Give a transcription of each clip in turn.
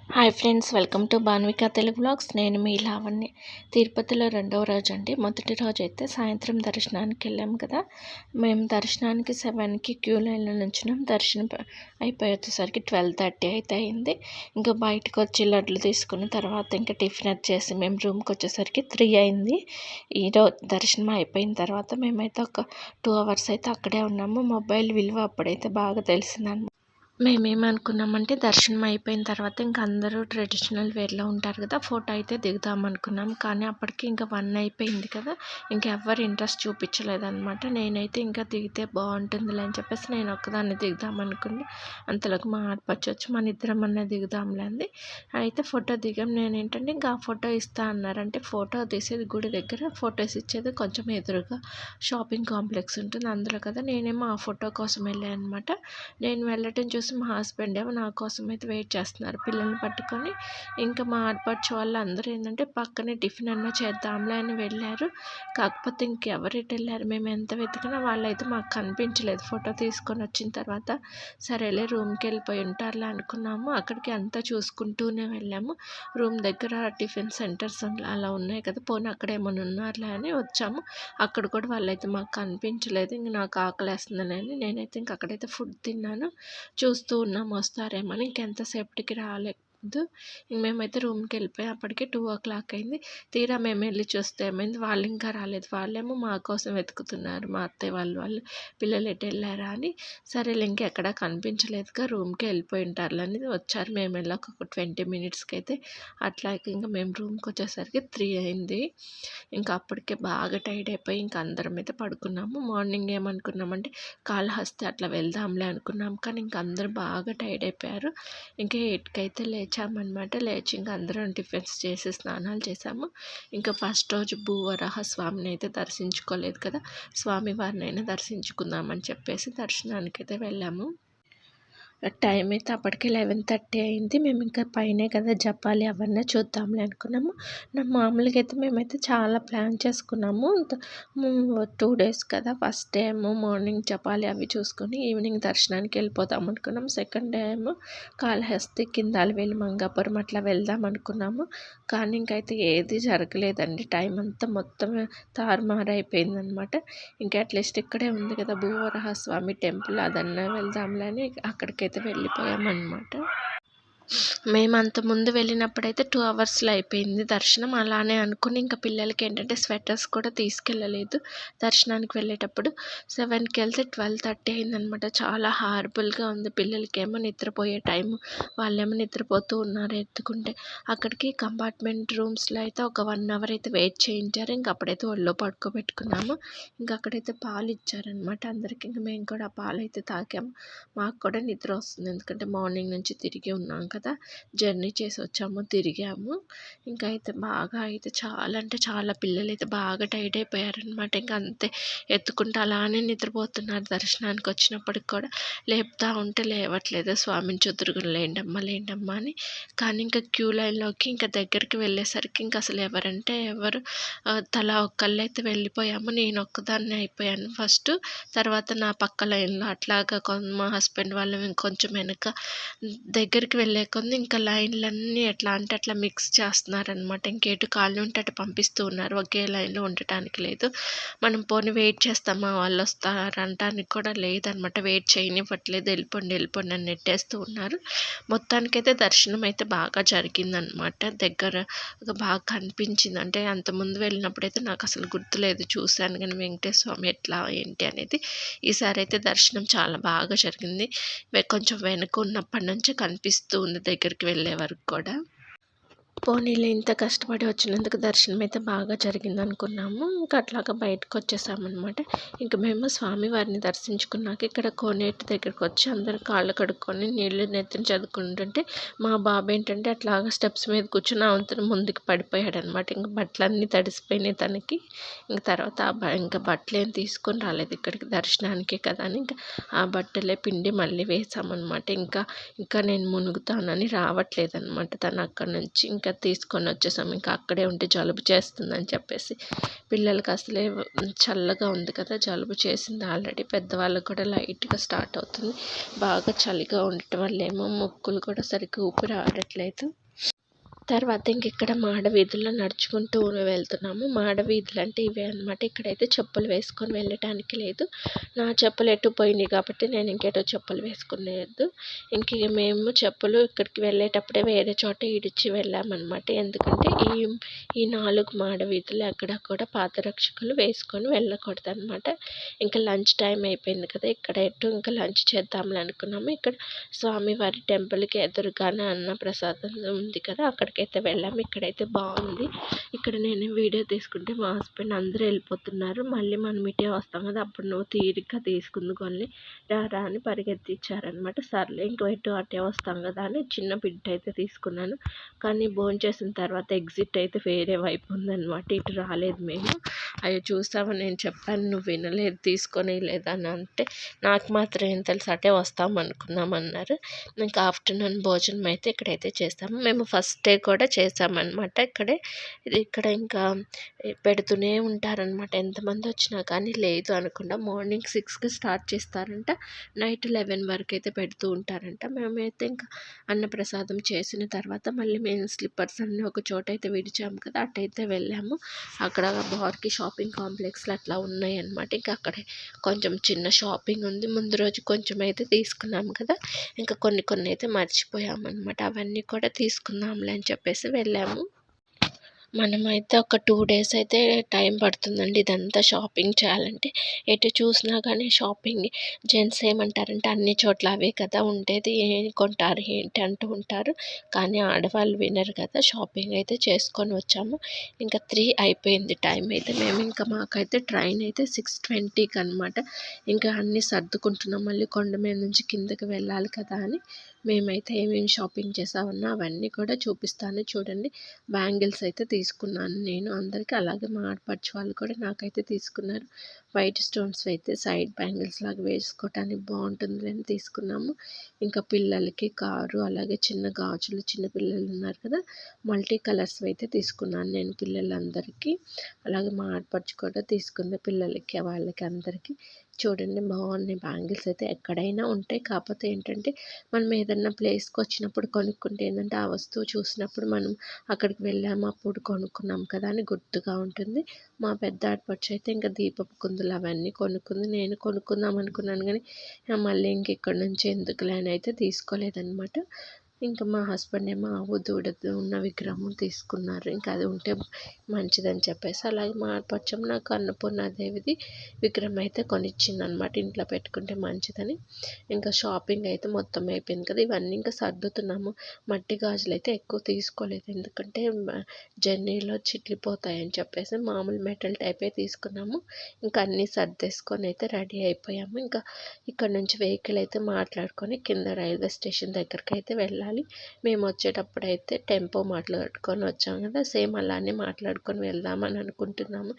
Hi friends, welcome to Bhanvika Telugu vlogs. నేను మీ లావణ్య. తిరుపతిలో రెండవ రోజు అండి. మొదటి రోజు అయితే సాయంత్రం దర్శనానికి వెళ్ళాము కదా. మేము దర్శనానికి 7కి క్యూ లైన్లో నుంచున్నాం. దర్శనం అయిపోయి వచ్చేసరికి 12:30 అయితే అయింది. ఇంకా బయటకు వచ్చి లడ్లు తీసుకున్న తర్వాత ఇంకా టిఫిన్ వచ్చేసి మేము రూమ్కి వచ్చేసరికి 3 అయింది. ఈరోజు దర్శనం అయిపోయిన తర్వాత మేమైతే ఒక 2 అవర్స్ అయితే అక్కడే ఉన్నాము. మొబైల్ విలువ అప్పుడైతే బాగా తెలిసిందన్నమాట. మేమేమనుకున్నామంటే దర్శనం అయిపోయిన తర్వాత ఇంక అందరూ ట్రెడిషనల్ వేర్లో ఉంటారు కదా, ఫోటో అయితే దిగుదాం అనుకున్నాం. కానీ అప్పటికి ఇంకా 1 అయిపోయింది కదా, ఇంకెవ్వరు ఇంట్రెస్ట్ చూపించలేదన్నమాట. నేనైతే ఇంకా దిగితే బాగుంటుందిలే అని చెప్పేసి నేను ఒక్కదాన్ని దిగుదాం అనుకుని, అంతలోకి మా ఆడపడుచు వచ్చి మన ఇద్దరం అన్న దిగుదాంలే అంది. అయితే ఫోటో దిగాం. నేనేంటంటే ఇంకా ఆ ఫోటో ఇస్తా అన్నారంటే ఫోటో తీసేది గుడి దగ్గర, ఫొటోస్ ఇచ్చేది కొంచెం ఎదురుగా షాపింగ్ కాంప్లెక్స్ ఉంటుంది అందులో కదా. నేనేమో ఆ ఫోటో కోసం వెళ్ళాను అనమాట. నేను వెళ్ళటం చూసి మా హస్బెండ్ ఏమో నా కోసం అయితే వెయిట్ చేస్తున్నారు పిల్లల్ని పట్టుకొని. ఇంకా మా ఆడపడుచు వాళ్ళు అందరూ ఏంటంటే పక్కనే టిఫిన్ అన్నా చేద్దాంలే అని వెళ్ళారు. కాకపోతే ఇంకెవరు ఎటు వెళ్ళారు, మేము ఎంత వెతికినా వాళ్ళైతే మాకు కనిపించలేదు. ఫోటో తీసుకొని వచ్చిన తర్వాత సరేలే రూమ్కి వెళ్ళిపోయి ఉంటారులే అనుకున్నాము. అక్కడికి అంతా చూసుకుంటూనే వెళ్ళాము. రూమ్ దగ్గర టిఫిన్ సెంటర్స్ అలా ఉన్నాయి కదా, పోనీ అక్కడ ఏమైనా ఉన్నారులే అని వచ్చాము. అక్కడ కూడా వాళ్ళైతే మాకు కనిపించలేదు. ఇంక నాకు ఆకలేస్తుందని నేనైతే ఇంక అక్కడైతే ఫుడ్ తిన్నాను. చూస్తూ ఉన్నాం వస్తారేమని. ఇంకెంతసేపటికి రాలేదు. మేమైతే రూమ్కి వెళ్ళిపోయి అప్పటికే 2 అయింది. తీరా మేము వెళ్ళి చూస్తే ఏమైంది, వాళ్ళు ఇంకా రాలేదు. వాళ్ళేమో మా కోసం వెతుకుతున్నారు, మా అత్తయ్య వాళ్ళు పిల్లలు ఎటు వెళ్ళారా అని. సరేలే ఇంకెక్కడా కనిపించలేదుగా, రూమ్కి వెళ్ళిపోయి ఉంటారులే అని వచ్చారు. మేము వెళ్ళాక ఒక 20 మినిట్స్కి అయితే అట్లా ఇంకా మేము రూమ్కి వచ్చేసరికి 3 అయింది. ఇంకా అప్పటికే బాగా టైర్డ్ అయిపోయి ఇంకా అందరం అయితే పడుకున్నాము. మార్నింగ్ ఏమనుకున్నామంటే కాళహస్తి అట్లా వెళ్దాంలే అనుకున్నాం. కానీ ఇంక అందరూ బాగా టైర్డ్ అయిపోయారు. ఇంకా 8కి అయితే లేచామన్నమాట. లేచి ఇంకా అందరం టిఫిన్స్ చేసి స్నానాలు చేసాము. ఇంకా ఫస్ట్ రోజు భూవరాహ స్వామిని అయితే దర్శించుకోలేదు కదా, స్వామివారినైనా దర్శించుకుందామని చెప్పేసి దర్శనానికి అయితే వెళ్ళాము. టైం అయితే అప్పటికే 11:30 అయింది. మేము ఇంకా పైనే కదా జపాలి అవన్నీ చూద్దాంలే అనుకున్నాము. మామూలుగా అయితే మేమైతే చాలా ప్లాన్ చేసుకున్నాము. 2 డేస్ కదా, ఫస్ట్ డే ఏమో మార్నింగ్ జపాలి అవి చూసుకొని ఈవినింగ్ దర్శనానికి వెళ్ళిపోదాం అనుకున్నాం. సెకండ్ డే ఏమో కాళహస్తి, కిందాలవేలి, మంగాపురం అట్లా వెళ్దాం అనుకున్నాము. కానీ ఇంకైతే ఏది జరగలేదండి. టైం అంతా మొత్తం తారుమారైపోయిందనమాట. ఇంకా అట్లీస్ట్ ఇక్కడే ఉంది కదా భూవరాహ స్వామి టెంపుల్, అదన్నా వెళ్దాంలే అని అక్కడికైతే వెళ్ళిపోయామన్నమాట. మేము అంతకుముందు వెళ్ళినప్పుడైతే 2 అవర్స్లో అయిపోయింది దర్శనం. అలానే అనుకుని ఇంకా పిల్లలకి ఏంటంటే స్వెటర్స్ కూడా తీసుకెళ్ళలేదు. దర్శనానికి వెళ్ళేటప్పుడు 7కి వెళ్తే 12:30 అయిందనమాట. చాలా హారబుల్గా ఉంది. పిల్లలకేమో నిద్రపోయే టైము, వాళ్ళేమో నిద్రపోతూ ఉన్నారు ఎత్తుకుంటే. అక్కడికి కంపార్ట్మెంట్ రూమ్స్లో అయితే ఒక 1 అవర్ అయితే వెయిట్ చేయించారు. ఇంక అప్పుడైతే ఒళ్ళో పడుకోబెట్టుకున్నాము. ఇంకా అక్కడైతే పాలు ఇచ్చారనమాట అందరికీ. ఇంక మేము కూడా ఆ పాలు అయితే తాగాము. మాకు కూడా నిద్ర వస్తుంది, ఎందుకంటే మార్నింగ్ నుంచి తిరిగి ఉన్నాం కదా, జర్నీ చేసి వచ్చాము, తిరిగాము. ఇంకా అయితే బాగా అయితే చాలా అంటే చాలా పిల్లలైతే బాగా టైర్డ్ అయిపోయారనమాట. ఇంకా అంతే ఎత్తుకుంటూ అలానే నిద్రపోతున్నారు. దర్శనానికి వచ్చినప్పటికి కూడా లేపుతా ఉంటే లేవట్లేదు. స్వామిని చూద్దురుగా లేండమ్మా అని. కానీ ఇంకా క్యూ లైన్లోకి ఇంకా దగ్గరికి వెళ్ళేసరికి ఇంకా అసలు ఎవరంటే ఎవరు, తలా ఒక్కళ్ళైతే వెళ్ళిపోయాము. నేను ఒక్కదాన్నే అయిపోయాను ఫస్ట్. తర్వాత నా పక్క లైన్లో అట్లాగా మా హస్బెండ్ వాళ్ళు ఇంకొంచెం వెనక. దగ్గరికి వెళ్ళే కొంది ఇంకా లైన్లన్నీ ఎట్లా అంటే అట్లా మిక్స్ చేస్తున్నారనమాట. ఇంకెటు కాళ్ళు ఉంటే అటు పంపిస్తూ ఉన్నారు, ఒకే లైన్లో ఉండటానికి లేదు. మనం పోనీ వెయిట్ చేస్తామా, వాళ్ళు వస్తారంటానికి కూడా లేదనమాట. వెయిట్ చేయనివ్వట్లేదు, వెళ్ళిపోండి అని నెట్టేస్తూ ఉన్నారు. మొత్తానికైతే దర్శనం అయితే బాగా జరిగిందనమాట. దగ్గర బాగా కనిపించింది. అంటే అంతకుముందు వెళ్ళినప్పుడైతే నాకు అసలు గుర్తులేదు, చూశాను కానీ వెంకటేశ్వర స్వామి ఎట్లా ఏంటి అనేది. ఈసారి అయితే దర్శనం చాలా బాగా జరిగింది. కొంచెం వెనక ఉన్నప్పటి నుంచి కనిపిస్తూ ఉంది దగ్గరికి వెళ్ళే వరకు కూడా. పోనీలే, ఇంత కష్టపడి వచ్చినందుకు దర్శనం అయితే బాగా జరిగింది అనుకున్నాము. ఇంకా అట్లాగా బయటకు వచ్చేసామన్నమాట. ఇంక మేము స్వామివారిని దర్శించుకున్నాక ఇక్కడ కోనేటి దగ్గరికి వచ్చి అందరు కాళ్ళు కడుక్కొని నీళ్ళు నెత్తిని చదువుకుంటుంటే మా బాబు ఏంటంటే అట్లాగా స్టెప్స్ మీద కూర్చొని అవతల ముందుకు పడిపోయాడు అనమాట. ఇంక బట్టలన్నీ తడిసిపోయినాయి తనకి. ఇంక తర్వాత ఇంకా బట్టలు ఏం తీసుకొని రాలేదు ఇక్కడికి, దర్శనానికి కదా అని ఇంకా ఆ బట్టలే పిండి మళ్ళీ వేసామన్నమాట. ఇంకా నేను మునుగుతానని రావట్లేదు అనమాట తను అక్కడి నుంచి. ఇంకా కదా తీసుకొని వచ్చేసాం. ఇంకా అక్కడే ఉంటే జలుబు చేస్తుందని చెప్పేసి పిల్లలకి అసలే చల్లగా ఉంది కదా, జలుబు చేసింది ఆల్రెడీ. పెద్దవాళ్ళకు కూడా లైట్గా స్టార్ట్ అవుతుంది. బాగా చలిగా ఉండటం వల్ల ఏమో ముక్కులు కూడా సరిగ్గా ఊపిరి ఆడట్లేదు. తర్వాత ఇక్కడ మాడ వీధుల్లో నడుచుకుంటూ వెళ్తున్నాము. మాడ వీధులు అంటే ఇవే అనమాట. ఇక్కడైతే చెప్పులు వేసుకొని వెళ్ళటానికి లేదు. నా చెప్పులు ఎటు పోయినాయి కాబట్టి నేను ఇంకేటో చెప్పులు వేసుకునేది. మేము చెప్పులు ఇక్కడికి వెళ్ళేటప్పుడే వేరే చోట ఇడిచి వెళ్ళామన్నమాట. ఎందుకంటే ఈ 4 మాడ వీధులు ఎక్కడ కూడా పాదరక్షకులు వేసుకొని వెళ్ళకూడదు అనమాట. ఇంకా లంచ్ టైం అయిపోయింది కదా, ఇక్కడ ఇంకా లంచ్ చేద్దాంలే అనుకున్నాము. ఇక్కడ స్వామివారి టెంపుల్కి ఎదురుగానే అన్నప్రసాదం ఉంది కదా, అక్కడికైతే వెళ్ళాము. ఇక్కడైతే బాగుంది. ఇక్కడ నేను వీడియో తీసుకుంటే మా హస్బెండ్ అందరూ వెళ్ళిపోతున్నారు. మళ్ళీ మనం ఇటే వస్తాం కదా, అప్పుడు నువ్వు తీరిగ్గా తీసుకుంది కొన్ని రా అని పరిగెత్తిచ్చారనమాట. సర్లే ఇంకో ఇటు అటే వస్తాం కదా అని చిన్న బిడ్డ అయితే తీసుకున్నాను. కానీ భోంచేసిన తర్వాత ఎగ్జిట్ అయితే వేరే వైపు ఉందన్నమాట. ఇటు రాలేదు మేము. అయ్యో చూసావా, నేను చెప్పాను నువ్వు వినలేదు, తీసుకొని లేదని అంటే నాకు మాత్రం ఏం తెలుసు, అటే వస్తాం అనుకున్నామన్నారు. ఇంకా ఆఫ్టర్నూన్ భోజనం అయితే ఇక్కడైతే చేస్తాము. మేము ఫస్ట్ డే కూడా చేసామన్నమాట. ఇక్కడ ఇంకా పెడుతూనే ఉంటారనమాట. ఎంతమంది వచ్చినా కానీ లేదు అనకుండా. మార్నింగ్ 6కి స్టార్ట్ చేస్తారంట, నైట్ 11 వరకు అయితే పెడుతూ ఉంటారంట. మేమైతే ఇంకా అన్నప్రసాదం చేసిన తర్వాత మళ్ళీ మేము స్లిప్పర్స్ అన్నీ ఒక చోట అయితే విడిచాము కదా, అటైతే వెళ్ళాము. అక్కడ బార్కి షాపింగ్ కాంప్లెక్స్లు అట్లా ఉన్నాయి అనమాట. ఇంకా అక్కడే కొంచెం చిన్న షాపింగ్ ఉంది. ముందు రోజు కొంచెం అయితే తీసుకున్నాము కదా, ఇంకా కొన్ని అయితే మర్చిపోయామన్నమాట. అవన్నీ కూడా తీసుకుందాంలే అని చెప్పేసి వెళ్ళాము. మనమైతే ఒక 2 డేస్ అయితే టైం పడుతుందండి ఇదంతా షాపింగ్ చేయాలంటే. ఎటు చూసినా కానీ షాపింగ్. జెంట్స్ ఏమంటారంటే అన్ని చోట్ల అవే కదా ఉండేది, ఏం కొంటారు ఏంటి అంటూ ఉంటారు. కానీ ఆడవాళ్ళు వినరు కదా. షాపింగ్ అయితే చేసుకొని వచ్చాము. ఇంకా 3 అయిపోయింది టైం అయితే. మాకైతే ట్రైన్ అయితే 6:20కి అనమాట. ఇంకా అన్నీ సర్దుకుంటున్నాం. మళ్ళీ కొండ మీద నుంచి కిందకి వెళ్ళాలి కదా అని మేమైతే ఏమేమి షాపింగ్ చేసామన్నా అవన్నీ కూడా చూపిస్తాను చూడండి. బ్యాంగిల్స్ అయితే తీసుకున్నాను నేను అందరికీ, అలాగే మా ఆడపడుచు వాళ్ళు కూడా నాకైతే తీసుకున్నారు. వైట్ స్టోన్స్ అయితే సైడ్ బ్యాంగిల్స్ లాగా వేసుకోవటానికి బాగుంటుంది అని తీసుకున్నాము. ఇంకా పిల్లలకి కారు, అలాగే చిన్న గాజులు, చిన్న పిల్లలు ఉన్నారు కదా, మల్టీ కలర్స్ అయితే తీసుకున్నాను నేను పిల్లలందరికీ. అలాగే మా ఆడపడుచు కూడా తీసుకుంది పిల్లలకి, వాళ్ళకి అందరికీ. చూడండి బాగున్నాయి బ్యాంగిల్స్ అయితే. ఎక్కడైనా ఉంటాయి, కాకపోతే ఏంటంటే మనం ఏదన్నా ప్లేస్కి వచ్చినప్పుడు కొనుక్కుంటే ఏంటంటే ఆ వస్తువు చూసినప్పుడు మనం అక్కడికి వెళ్ళాము అప్పుడు కొనుక్కున్నాం కదా అని గుర్తుగా ఉంటుంది. మా పెద్ద ఆడపడుచు అయితే ఇంకా దీపపు కుందులు అవన్నీ కొనుక్కుంది. నేను కొనుక్కుందాం అనుకున్నాను కానీ మళ్ళీ ఇక్కడ నుంచి ఎందుకులే అని అయితే తీసుకోలేదన్నమాట. ఇంకా మా హస్బెండ్ ఏమో ఆవు దూడ ఉన్న విగ్రహం తీసుకున్నారు. ఇంకా అది ఉంటే మంచిదని చెప్పేసి. అలాగే మా ఆడపడుచు నాకు అన్నపూర్ణాదేవిది విగ్రహం అయితే కొనిచ్చిందనమాట, ఇంట్లో పెట్టుకుంటే మంచిదని. ఇంకా షాపింగ్ అయితే మొత్తం అయిపోయింది కదా, ఇవన్నీ ఇంకా సర్దుతున్నాము. మట్టి గాజులు అయితే ఎక్కువ తీసుకోలేదు, ఎందుకంటే జర్నీలో చిట్లిపోతాయని చెప్పేసి మామూలు మెటల్ టైపే తీసుకున్నాము. ఇంకా అన్నీ సర్దేసుకొని అయితే రెడీ అయిపోయాము. ఇంకా ఇక్కడ నుంచి వెహికల్ అయితే మాట్లాడుకొని కింద రైల్వే స్టేషన్ దగ్గరికి అయితే వెళ్ళాలి. మేము వచ్చేటప్పుడు అయితే టెంపో మాట్లాడుకొని వచ్చాము కదా, సేమ్ అలానే మాట్లాడుకొని వెళ్దామని అనుకుంటున్నాము.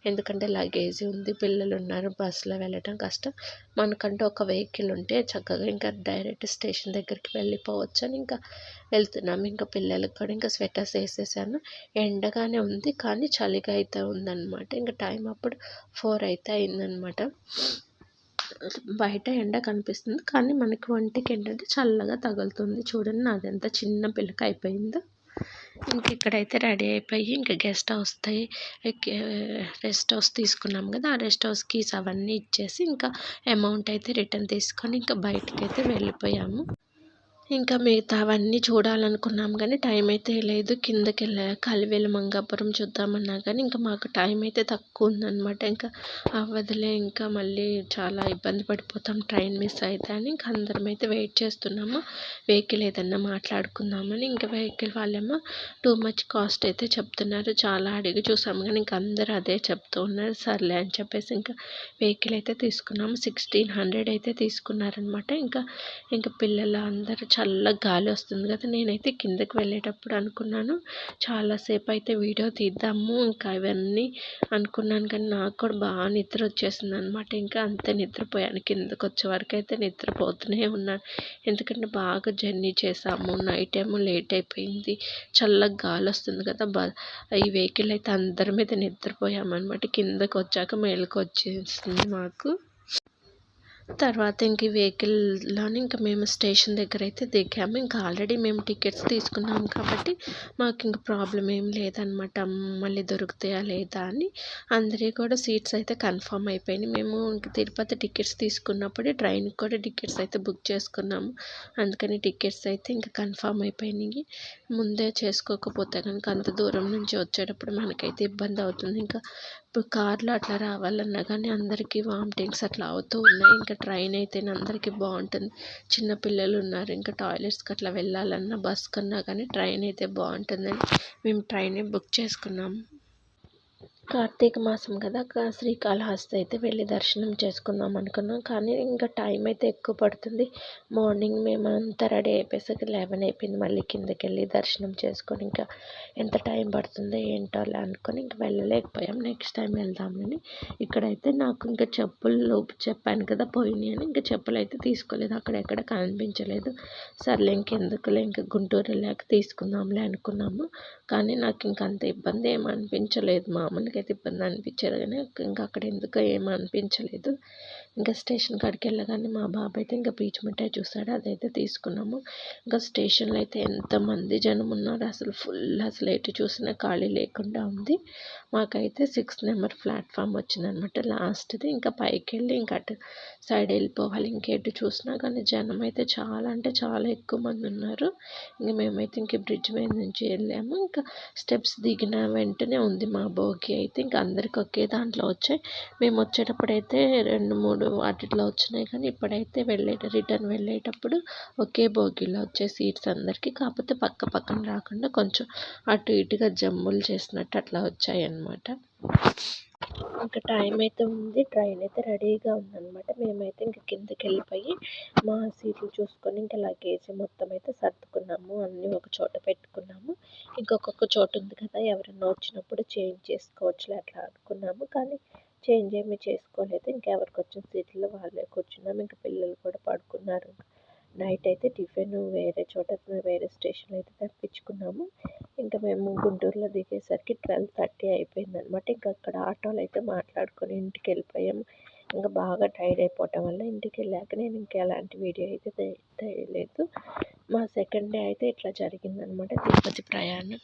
ఎందుకంటే లగేజ్ ఉంది, పిల్లలు ఉన్నారు, బస్సులో వెళ్ళటం కష్టం. మనకంటూ ఒక వెహికల్ ఉంటే చక్కగా ఇంకా డైరెక్ట్ స్టేషన్ దగ్గరికి వెళ్ళిపోవచ్చు అని ఇంకా వెళ్తున్నాము. ఇంకా పిల్లలకు కూడా ఇంకా స్వెటర్స్ వేసేసాను. ఎండగానే ఉంది కానీ చలిగా అయితే ఉందన్నమాట. ఇంకా టైం అప్పుడు 4 అయితే అయిందనమాట. బయట ఎండ కనిపిస్తుంది కానీ మనకి ఒంటికి ఏంటంటే చల్లగా తగులుతుంది. చూడండి నాది ఎంత చిన్న పిల్లక అయిపోయిందో. ఇక్కడైతే రెడీ అయిపోయి ఇంకా గెస్ట్ హౌస్ తీసుకున్నాం కదా, ఆ రెస్ట్ హౌస్ కీస్ అవన్నీ ఇచ్చేసి ఇంకా అమౌంట్ అయితే రిటర్న్ తీసుకొని ఇంకా బయటకు అయితే వెళ్ళిపోయాము. ఇంకా మిగతావన్నీ చూడాలనుకున్నాం కానీ టైం అయితే లేదు. కిందకి కలివెల మంగాపురం చూద్దామన్నా కానీ ఇంకా మాకు టైం అయితే తక్కువ ఉందన్నమాట. ఇంకా అవ్వదులే, ఇంకా మళ్ళీ చాలా ఇబ్బంది పడిపోతాం ట్రైన్ మిస్ అయితే అని ఇంకా అందరం అయితే వెయిట్ చేస్తున్నాము. వెహికల్ ఏదన్నా మాట్లాడుకుందామని. ఇంకా వెహికల్ వాళ్ళేమో టూ మచ్ కాస్ట్ అయితే చెప్తున్నారు. చాలా అడిగి చూసాము కానీ ఇంకా అందరూ అదే చెప్తూ ఉన్నారు. సర్లే అని చెప్పేసి ఇంకా వెహికల్ అయితే తీసుకున్నాము. 1600 అయితే తీసుకున్నారనమాట. ఇంకా పిల్లలు అందరూ చల్లగా గాలి వస్తుంది కదా. నేనైతే కిందకి వెళ్ళేటప్పుడు అనుకున్నాను చాలాసేపు అయితే వీడియో తీద్దాము ఇంకా ఇవన్నీ అనుకున్నాను, కానీ నాకు కూడా బాగా నిద్ర వచ్చేసింది అనమాట. ఇంకా అంతే నిద్రపోయాను. కిందకి వచ్చే వరకు అయితే నిద్రపోతూనే ఉన్నాను, ఎందుకంటే బాగా జర్నీ చేసాము. నైట్ ఏమో లేట్ అయిపోయింది, చల్లగా గాలి వస్తుంది కదా. ఈ వెహికల్ అయితే అందరి మీద నిద్రపోయామన్నమాట. కిందకి వచ్చాక మేలుకు వచ్చేసింది మాకు. తర్వాత ఇంక ఈ వెహికల్లోని ఇంకా మేము స్టేషన్ దగ్గర అయితే దిగాము. ఇంకా ఆల్రెడీ మేము టికెట్స్ తీసుకున్నాము కాబట్టి మాకు ఇంక ప్రాబ్లం ఏం లేదనమాట. మళ్ళీ దొరుకుతాయా లేదా అని అందరికీ కూడా సీట్స్ అయితే కన్ఫర్మ్ అయిపోయినాయి. మేము ఇంక తిరుపతి టికెట్స్ తీసుకున్నప్పుడే ట్రైన్కి కూడా టికెట్స్ అయితే బుక్ చేసుకున్నాము. అందుకని టికెట్స్ అయితే ఇంకా కన్ఫర్మ్ అయిపోయినాయి. ముందే చేసుకోకపోతే కనుక అంత దూరం నుంచి వచ్చేటప్పుడు మనకైతే ఇబ్బంది అవుతుంది. ఇంకా ఇప్పుడు కార్లో అట్లా రావాలన్నా కానీ అందరికీ వామిటింగ్స్ అట్లా అవుతూ ఉన్నాయి. ఇంకా ట్రైన్ అయితేనే అందరికీ బాగుంటుంది. చిన్నపిల్లలు ఉన్నారు, ఇంకా టాయిలెట్స్కి అట్లా వెళ్ళాలన్నా బస్ కన్నా కానీ ట్రైన్ అయితే బాగుంటుందని మేము ట్రైనే బుక్ చేసుకున్నాము. కార్తీక మాసం కదా, శ్రీకాళహస్తి అయితే వెళ్ళి దర్శనం చేసుకుందాం అనుకున్నాం, కానీ ఇంకా టైం అయితే ఎక్కువ పడుతుంది. మార్నింగ్ మేము అంతా రెడీ అయిపోయేసరికి 11 అయిపోయింది. మళ్ళీ కిందకి వెళ్ళి దర్శనం చేసుకొని ఇంకా ఎంత టైం పడుతుందో ఏంటో అలా అనుకొని ఇంక వెళ్ళలేకపోయాం. నెక్స్ట్ టైం వెళ్దామని. ఇక్కడైతే నాకు ఇంకా చెప్పులు చెప్పాను కదా పోయినాయి అని, ఇంకా చెప్పులు అయితే తీసుకోలేదు, అక్కడ ఎక్కడ కనిపించలేదు. సర్లే ఇంకెందుకులే, ఇంకా గుంటూరు వెళ్ళాక తీసుకుందాంలే అనుకున్నాము. కానీ నాకు ఇంక అంత ఇబ్బంది ఏమి అనిపించలేదు. మామూలుగా అయితే ఇబ్బంది అనిపించేది, కానీ ఇంకా అక్కడ ఎందుకో ఏమీ అనిపించలేదు. ఇంకా స్టేషన్ కాడికి వెళ్ళగానే మా బాబు అయితే ఇంకా పీచు మిఠాయి చూసాడు, అదైతే తీసుకున్నాము. ఇంకా స్టేషన్లో అయితే ఎంతమంది జనం ఉన్నారు, అసలు ఫుల్, అసలు ఎటు చూసినా ఖాళీ లేకుండా ఉంది. మాకైతే 6 నెంబర్ ప్లాట్ఫామ్ వచ్చిందనమాట లాస్ట్ది. ఇంకా పైకి వెళ్ళి ఇంకా అటు సైడ్ వెళ్ళిపోవాలి. ఇంకెటు చూసినా కానీ జనం అయితే చాలా అంటే చాలా ఎక్కువ మంది ఉన్నారు. ఇంక మేమైతే ఇంక బ్రిడ్జ్ మీద నుంచి వెళ్ళాము. ఇంకా స్టెప్స్ దిగిన వెంటనే ఉంది మా బోగి అయితే. ఇంకా అందరికి ఒకే దాంట్లో వచ్చాయి. మేము వచ్చేటప్పుడు అయితే 2-3 వాటిలో వచ్చినాయి, కానీ ఇప్పుడైతే రిటర్న్ వెళ్ళేటప్పుడు ఒకే బోగిలో వచ్చే సీట్స్ అందరికీ. కాకపోతే పక్క పక్కన రాకుండా కొంచెం అటు ఇటుగా జమ్ములు చేసినట్టు అట్లా వచ్చాయి అన్నమాట. ఇంకా టైం అయితే ఉంది, ట్రైన్ అయితే రెడీగా ఉందన్నమాట. మేమైతే ఇంక కిందకి వెళ్ళిపోయి మా సీట్లు చూసుకొని ఇంకా లగేజ్ మొత్తం అయితే సర్దుకున్నాము. అన్నీ ఒక చోట పెట్టుకున్నాము. ఇంకొక చోటు ఉంది కదా, ఎవరైనా వచ్చినప్పుడు చేంజ్ చేసుకోవచ్చులే అట్లా అనుకున్నాము, కానీ చేంజ్ ఏమీ చేసుకోలేదు. ఇంకెవరికి వచ్చిన సీట్లో వాళ్ళే కూర్చున్నాము. ఇంకా పిల్లలు కూడా పడుకున్నారు. నైట్ అయితే టిఫిన్ వేరే చోట వేరే స్టేషన్లో అయితే తెప్పించుకున్నాము. ఇంకా మేము గుంటూరులో దిగేసరికి 12:30 అయిపోయిందనమాట. ఇంకా అక్కడ ఆటోలు అయితే మాట్లాడుకొని ఇంటికి వెళ్ళిపోయాము. ఇంకా బాగా టైర్డ్ అయిపోవటం వల్ల ఇంటికి వెళ్ళాక నేను ఇంకా ఎలాంటి వీడియో అయితే తీయలేదు. మా సెకండ్ డే అయితే ఇట్లా జరిగిందనమాట తిరుపతి ప్రయాణం.